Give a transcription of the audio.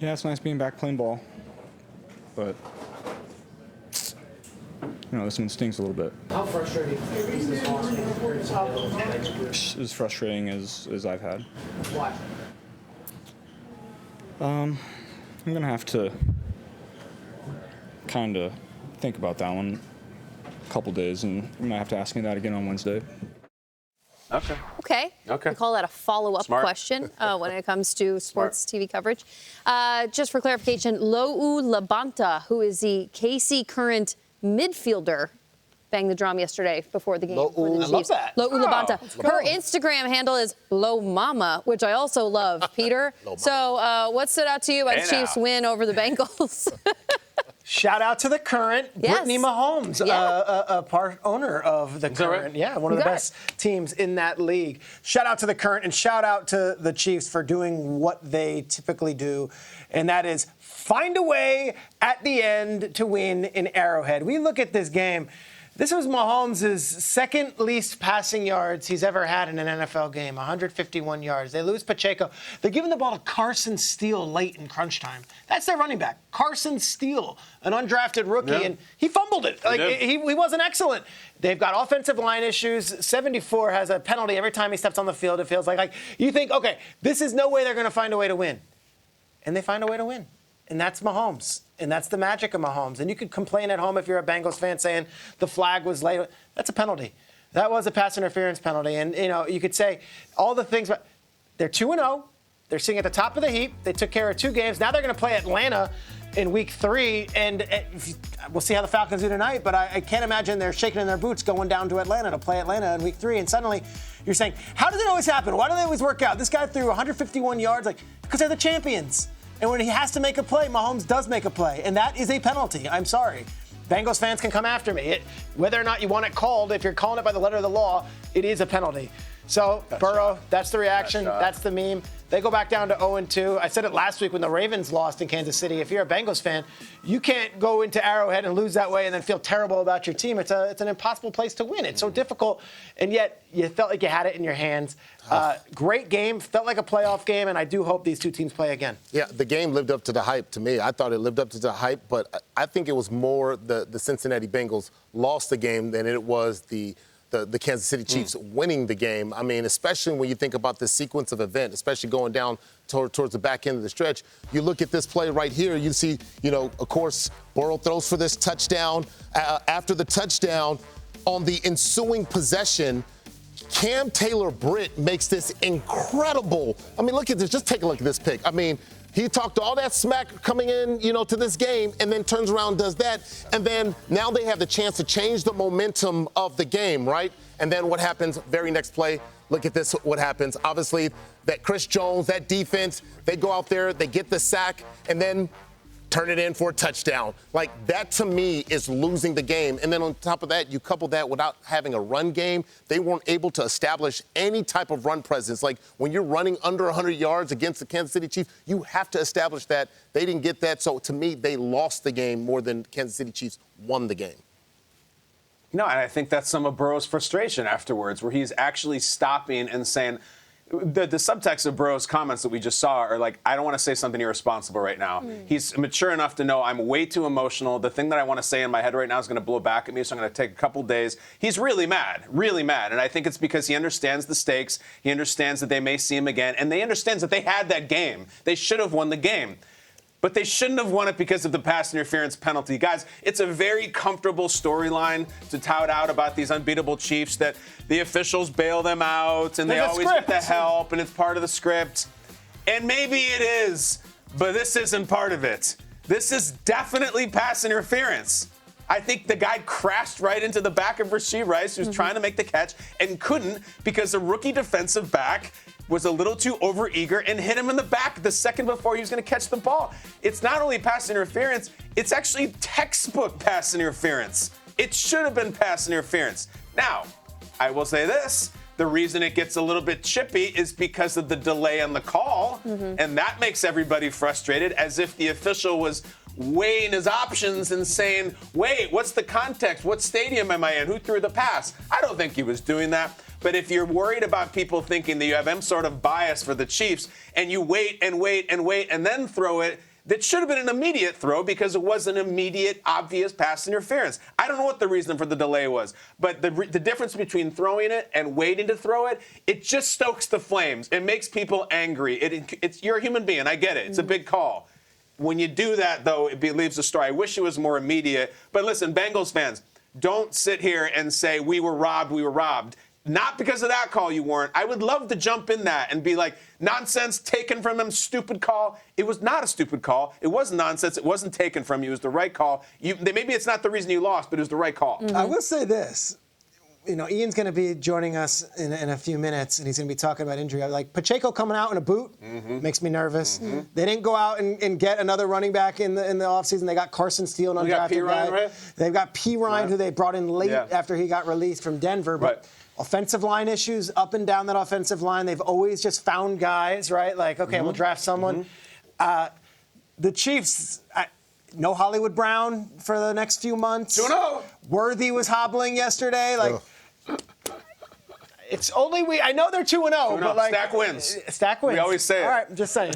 Yeah, it's nice being back playing ball, but this one stings a little bit. How frustrating is this loss compared to As frustrating as I've had. Why? I'm gonna have to kind of think about that one a couple days, and you might have to ask me that again on Wednesday. Okay. Okay. We call that a follow-up Smart. question when it comes to sports TV coverage. Just for clarification, Lou Labanta, who is the KC current midfielder, banged the drum yesterday before the game. For the I love that. Lou Labanta. let's go. Her Instagram handle is Lo Mama, which I also love, Peter. So what stood out to you about the Hey, Chiefs' now. win over the Bengals? Shout out to the current Yes. Brittany Mahomes, a part owner of the that current. right? Yeah, one of You the got best teams in that league. Shout out to the current and shout out to the Chiefs for doing what they typically do, and that is find a way at the end to win in Arrowhead. We look at this game. This was Mahomes' second least passing yards he's ever had in an NFL game, 151 yards. They lose Pacheco. They're giving the ball to Carson Steele late in crunch time. That's their running back, Carson Steele, an undrafted rookie, Yeah. and he fumbled it. did. He wasn't excellent. They've got offensive line issues. 74 has a penalty every time he steps on the field, it feels like. You think, okay, this is no way they're going to find a way to win. And they find a way to win. And that's Mahomes. And that's the magic of Mahomes. And you could complain at home if you're a Bengals fan saying the flag was late. That's a penalty. That was a pass interference penalty. And, you could say all the things, but they're 2-0. They're sitting at the top of the heap. They took care of 2 games. Now they're going to play Atlanta in week 3. And we'll see how the Falcons do tonight. But I can't imagine they're shaking in their boots going down to Atlanta to play Atlanta in week 3. And suddenly you're saying, how does it always happen? Why do they always work out? This guy threw 151 yards, because they're the champions. And when he has to make a play, Mahomes does make a play. And that is a penalty. I'm sorry. Bengals fans can come after me. Whether or not you want it called, if you're calling it by the letter of the law, it is a penalty. So, Burrow, that's the reaction. That's the meme. They go back down to 0-2. I said it last week when the Ravens lost in Kansas City. If you're a Bengals fan, you can't go into Arrowhead and lose that way and then feel terrible about your team. It's an impossible place to win. It's so difficult, and yet you felt like you had it in your hands. Great game. Felt like a playoff game, and I do hope these two teams play again. Yeah, the game lived up to the hype to me. I thought it lived up to the hype, but I think it was more the Cincinnati Bengals lost the game than it was the Kansas City Chiefs winning the game. I mean, especially when you think about the sequence of events, especially going down towards the back end of the stretch. You look at this play right here, you see, of course, Burrow throws for this touchdown. After the touchdown, on the ensuing possession, Cam Taylor-Britt makes this incredible. I mean, look at this. Just take a look at this pick. I mean, he talked all that smack coming in, to this game, and then turns around and does that. And then now they have the chance to change the momentum of the game, right? And then what happens? Very next play, look at this, what happens. Obviously, that Chris Jones, that defense, they go out there, they get the sack, and then turn it in for a touchdown. Like, that to me is losing the game. And then on top of that, you couple that without having a run game. They weren't able to establish any type of run presence. Like, when you're running under 100 yards against the Kansas City Chiefs, you have to establish that. They didn't get that. So to me, they lost the game more than Kansas City Chiefs won the game. No, and I think that's some of Burrow's frustration afterwards, where he's actually stopping and saying, the subtext of Burrow's comments that we just saw are like, I don't want to say something irresponsible right now. He's mature enough to know I'm way too emotional. The thing that I want to say in my head right now is going to blow back at me, so I'm going to take a couple days. He's really mad. And I think it's because he understands the stakes. He understands that they may see him again, and they understands that they had that game. They should have won the game. But they shouldn't have won it because of the pass interference penalty. Guys, it's a very comfortable storyline to tout out about these unbeatable Chiefs, that the officials bail them out and they always get the help and it's part of the script. And maybe it is, but this isn't part of it. This is definitely pass interference. I think the guy crashed right into the back of Rashee Rice, who's trying to make the catch and couldn't because the rookie defensive back was a little too overeager and hit him in the back the second before he was going to catch the ball. It's not only pass interference, it's actually textbook pass interference. It should have been pass interference. Now, I will say this. The reason it gets a little bit chippy is because of the delay on the call, and that makes everybody frustrated, as if the official was weighing his options and saying, wait, what's the context? What stadium am I in? Who threw the pass? I don't think he was doing that. But if you're worried about people thinking that you have some sort of bias for the Chiefs and you wait and then throw it, that should have been an immediate throw because it was an immediate, obvious pass interference. I don't know what the reason for the delay was, but the difference between throwing it and waiting to throw it, it just stokes the flames. It makes people angry. You're a human being. I get it. It's a big call. When you do that, though, it leaves a story. I wish it was more immediate. But listen, Bengals fans, don't sit here and say, we were robbed, we were robbed. Not because of that call, you weren't. I would love to jump in that and be like, nonsense, taken from him, stupid call. It was not a stupid call. It wasn't nonsense. It wasn't taken from you. It was the right call. Maybe it's not the reason you lost, but it was the right call. I will say this. Ian's going to be joining us in a few minutes, and he's going to be talking about injury. Like Pacheco coming out in a boot makes me nervous. They didn't go out and get another running back in the offseason. They got Carson Steele, an undrafted guy. Right? They've got P. Ryan, who they brought in late after he got released from Denver. But offensive line issues up and down that offensive line. They've always just found guys, right? Like, okay, we'll draft someone. The Chiefs. No Hollywood Brown for the next few months. 2-0. Worthy was hobbling yesterday. It's only I know they're 2-0, but like Stack wins. Stack wins. We always say it. All right, I'm just saying.